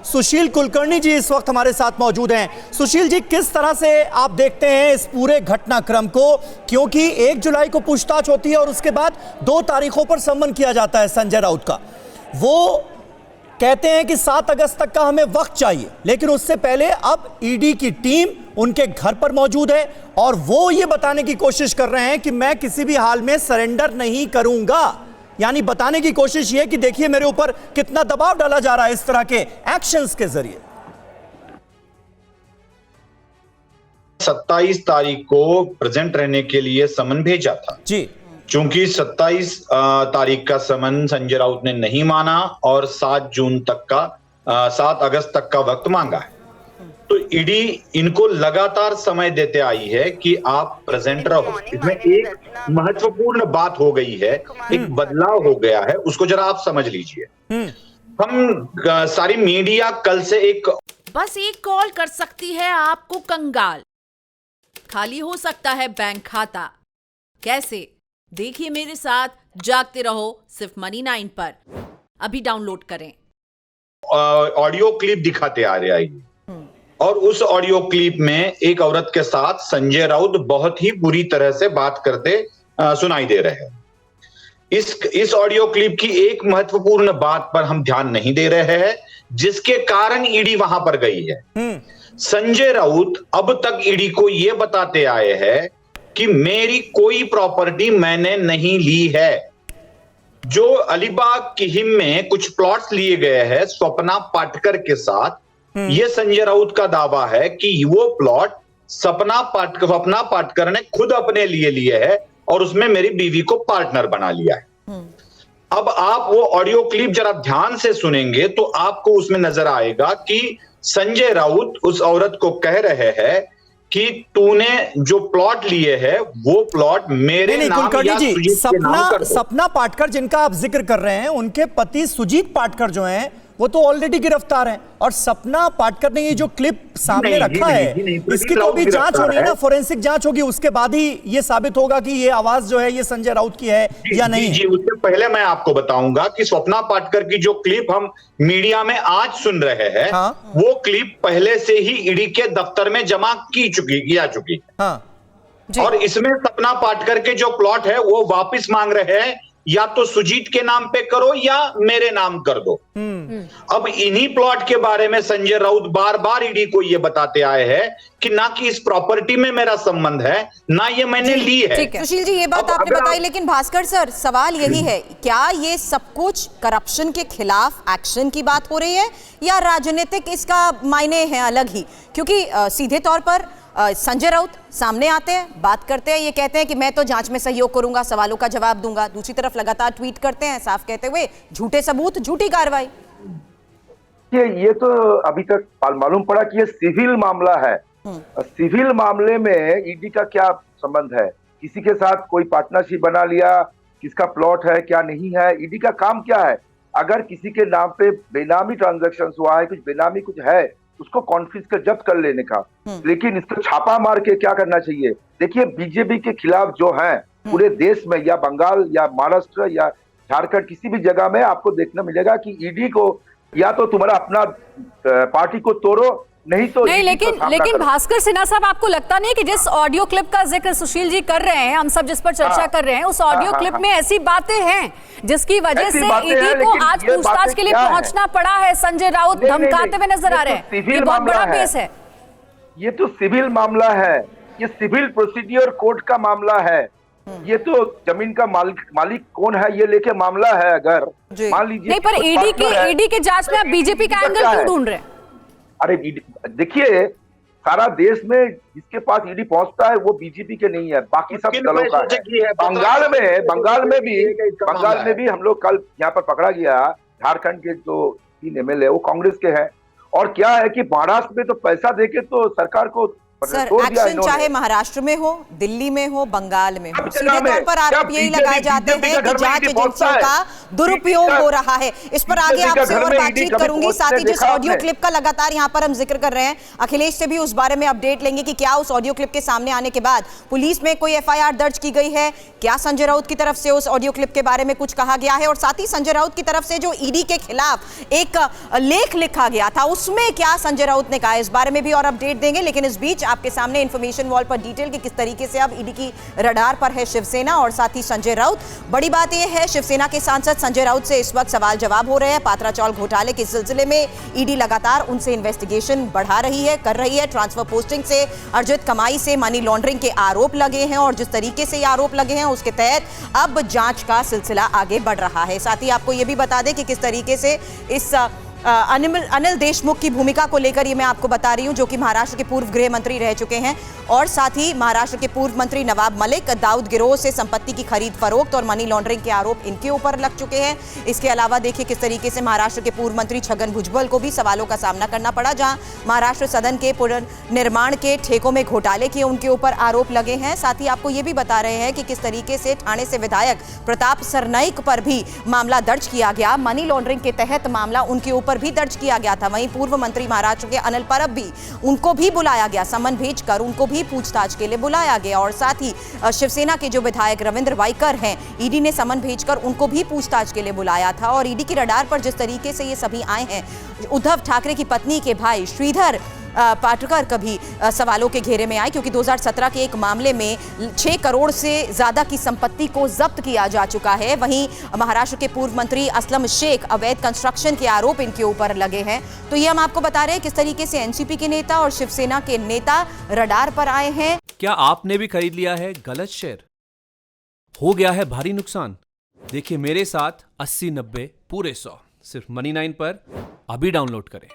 सुशील कुलकर्णी जी इस वक्त हमारे साथ मौजूद हैं। सुशील जी, किस तरह से आप देखते हैं इस पूरे घटनाक्रम को, क्योंकि 1 जुलाई को पूछताछ होती है और उसके बाद 2 तारीखों पर सम्मन किया जाता है संजय राउत का। वो कहते हैं कि 7 अगस्त तक का हमें वक्त चाहिए, लेकिन उससे पहले अब ईडी की टीम उनके घर पर मौजूद है और वो ये बताने की कोशिश कर रहे हैं कि मैं किसी भी हाल में सरेंडर नहीं करूंगा। यानी बताने की कोशिश ये कि देखिए मेरे ऊपर कितना दबाव डाला जा रहा है इस तरह के एक्शंस के जरिए। 27 तारीख को प्रेजेंट रहने के लिए समन भेजा था जी। चूंकि 27 तारीख का समन संजय राउत ने नहीं माना और 7 अगस्त तक का वक्त मांगा है, तो ईडी इनको लगातार समय देते आई है कि आप प्रेजेंट रहो। इसमें एक महत्वपूर्ण बात हो गई है, एक बदलाव हो गया है, उसको जरा आप समझ लीजिए। हम सारी मीडिया कल से बस एक कॉल कर सकती है आपको कंगाल, खाली हो सकता है बैंक खाता। कैसे? देखिए मेरे साथ जागते रहो सिर्फ मनी 9 पर। अभी डाउनलोड करें। ऑडियो क्लिप दिखाते आ रहे हैं और उस ऑडियो क्लिप में एक औरत के साथ संजय राउत बहुत ही बुरी तरह से बात करते सुनाई दे रहे हैं। इस ऑडियो क्लिप की एक महत्वपूर्ण बात पर हम ध्यान नहीं दे रहे हैं, जिसके कारण ईडी वहां पर गई है। संजय राउत अब तक ईडी को यह बताते आए हैं कि मेरी कोई प्रॉपर्टी मैंने नहीं ली है। जो अलीबाग की हिम में कुछ प्लॉट्स लिए गए हैं स्वप्ना पाटकर के साथ, यह संजय राउत का दावा है कि वो प्लॉट स्वप्ना पाटकर ने खुद अपने लिए है और उसमें मेरी बीवी को पार्टनर बना लिया है। अब आप वो ऑडियो क्लिप जरा ध्यान से सुनेंगे तो आपको उसमें नजर आएगा कि संजय राउत उस औरत को कह रहे हैं कि तूने जो प्लॉट लिए है वो प्लॉट मेरे नाम या सुजीत के नाम कर दो। सपना पाटकर जिनका आप जिक्र कर रहे हैं, उनके पति सुजीत पाटकर जो हैं वो तो ऑलरेडी गिरफ्तार हैं और सपना पाटकर ने ये जो क्लिप सामने रखा है इसकी तो भी जांच होनी है ना, फोरेंसिक जांच होगी, उसके बाद ही ये साबित होगा कि ये आवाज जो है ये संजय राउत की है या नहीं। जी, उससे पहले मैं आपको बताऊंगा कि स्वप्ना पाटकर की जो क्लिप हम मीडिया में आज सुन रहे हैं, वो क्लिप पहले से ही ईडी के दफ्तर में जमा की चुकी और इसमें सपना पाटकर के जो प्लॉट है वो वापस मांग रहे हैं, या तो सुजीत के नाम पे करो या मेरे नाम कर दो। अब इन्हीं प्लॉट के बारे में संजय राउत बार बार ईडी को यह बताते आए हैं कि ना कि इस प्रॉपर्टी में मेरा संबंध है, ना ये मैंने ली है। ठीक है सुशील जी, ये बात आपने बताई, लेकिन भास्कर सर सवाल यही है, क्या ये सब कुछ करप्शन के खिलाफ एक्शन की बात हो रही है या राजनीतिक इसका मायने है अलग ही? क्योंकि सीधे तौर पर संजय राउत सामने आते हैं, बात करते हैं, ये कहते हैं कि मैं तो जांच में सहयोग करूंगा, सवालों का जवाब दूंगा। दूसरी तरफ लगातार ट्वीट करते हैं साफ कहते हुए झूठे सबूत, झूठी कार्रवाई। ये तो अभी तक मालूम पड़ा कि ये सिविल मामला है। सिविल मामले में ईडी का क्या संबंध है? किसी के साथ कोई पार्टनरशिप बना लिया, किसका प्लॉट है क्या नहीं है, ईडी का काम क्या है? अगर किसी के नाम पे बेनामी ट्रांजैक्शन हुआ है, कुछ बेनामी कुछ है, उसको कॉन्फिस्केट जब्त कर लेने का, लेकिन इसको छापा मार के क्या करना चाहिए? देखिए बीजेपी के खिलाफ जो है पूरे देश में या बंगाल या महाराष्ट्र या झारखंड किसी भी जगह में आपको देखने मिलेगा कि ईडी को या तो तुम्हारा अपना पार्टी को तोड़ो, नहीं तो नहीं। लेकिन भास्कर सिन्हा साहब, आपको लगता नहीं कि जिस ऑडियो क्लिप का जिक्र सुशील जी कर रहे हैं, हम सब जिस पर चर्चा कर रहे हैं, उस ऑडियो क्लिप में ऐसी बातें हैं जिसकी वजह से ईडी को आज पूछताछ के लिए पहुंचना पड़ा है? संजय राउत धमकाते हुए नजर आ रहे हैं, ये बहुत बड़ा केस है। ये तो सिविल मामला है, ये सिविल प्रोसीड्यूर कोर्ट का मामला है। ये तो जमीन का मालिक कौन है ये लेके मामला है। अगर मान लीजिए नहीं, पर ईडी के जांच में आप बीजेपी का एंगल क्यों ढूंढ रहे हैं? अरे देखिए, सारा देश में जिसके पास ईडी पहुंचता है वो बीजेपी के नहीं है, बाकी सब दलों का है। बंगाल में भी हम लोग कल यहाँ पर पकड़ा गया, झारखंड के जो 3 एमएलए वो कांग्रेस के हैं। और क्या है कि महाराष्ट्र में तो पैसा देके तो सरकार को सर तोड़ दिया एक्शन चाहे इन्होंने। महाराष्ट्र में हो, दिल्ली में हो, बंगाल में हो, अब सीधे चुनाव तौर में पर आरोप क्या यही बीजेपी लगाए जाते हैं का कि घर में जांच ईडी पहुंचता एजेंसियों है? का दुरुपयोग हो रहा है। इस पर आगे बीजेपी का आपसे घर और में ईडी बातचीत कभी करूंगी। साथ ही पहुंचते जिस देखा ऑडियो आपने? क्लिप का लगातार यहाँ पर हम जिक्र कर रहे हैं, अखिलेश से भी उस बारे में अपडेट लेंगे कि क्या उस ऑडियो क्लिप के सामने आने के बाद पुलिस में कोई एफआईआर दर्ज की गई है, क्या संजय राउत की तरफ से उस ऑडियो क्लिप के बारे में कुछ कहा गया है, और साथ ही संजय राउत की तरफ से जो ईडी के खिलाफ एक लेख लिखा गया था उसमें क्या संजय राउत ने कहा, इस बारे में भी और अपडेट देंगे। लेकिन इस बीच आपके सामने इंफॉर्मेशन वॉल पर डिटेल कि किस तरीके से अब ईडी की रडार पर है शिवसेना और साथ ही संजय राउत। बड़ी बात यह है, शिवसेना के सांसद संजय राउत से इस वक्त सवाल जवाब हो रहे हैं। पात्रा चौल घोटाले के सिलसिले में ईडी लगातार उनसे इन्वेस्टिगेशन बढ़ा रही है, कर रही है। ट्रांसफर पोस्टिंग से, अर्जित कमाई से मनी लॉन्ड्रिंग के आरोप लगे हैं और जिस तरीके से ये आरोप लगे हैं उसके तहत अब जांच का सिलसिला आगे बढ़ रहा है। साथ ही आपको यह भी बता दें कि किस तरीके से इस अनिल देशमुख की भूमिका को लेकर ये मैं आपको बता रही हूं, जो कि महाराष्ट्र के पूर्व गृह मंत्री रह चुके हैं, और साथ ही महाराष्ट्र के पूर्व मंत्री नवाब मलिक दाऊद गिरोह से संपत्ति की खरीद फरोख्त और मनी लॉन्ड्रिंग के आरोप इनके ऊपर लग चुके हैं। इसके अलावा देखिए किस तरीके से महाराष्ट्र के पूर्व मंत्री छगन भुजबल को भी सवालों का सामना करना पड़ा, जहां महाराष्ट्र सदन के पुनर्निर्माण के ठेकों में घोटाले के उनके ऊपर आरोप लगे हैं। साथ ही आपको ये भी बता रहे हैं कि किस तरीके से ठाणे से विधायक प्रताप सरनाईक पर भी मामला दर्ज किया गया, मनी लॉन्ड्रिंग के तहत मामला उनके ऊपर भी दर्ज किया गया था। वहीं पूर्व मंत्री महाराष्ट्र के अनिल परब भी, उनको भी बुलाया गया, समन भेजकर उनको भी पूछताछ के लिए बुलाया गया। और साथ ही शिवसेना के जो विधायक रविंद्र वाइकर हैं, ईडी ने समन भेजकर उनको भी पूछताछ के लिए बुलाया था। और ईडी की रडार पर जिस तरीके से ये सभी आए हैं, उद्धव ठाकरे की पत्नी के भाई श्रीधर पाटकर कभी सवालों के घेरे में आए, क्योंकि 2017 के एक मामले में 6 करोड़ से ज्यादा की संपत्ति को जब्त किया जा चुका है। वहीं महाराष्ट्र के पूर्व मंत्री असलम शेख अवैध कंस्ट्रक्शन के आरोप इनके ऊपर लगे हैं। तो ये हम आपको बता रहे हैं किस तरीके से एनसीपी के नेता और शिवसेना के नेता रडार पर आए हैं। क्या आपने भी खरीद लिया है गलत शेयर? हो गया है भारी नुकसान? देखिए मेरे साथ 80-90 पूरे 100 सिर्फ मनी 9 पर अभी डाउनलोड करें।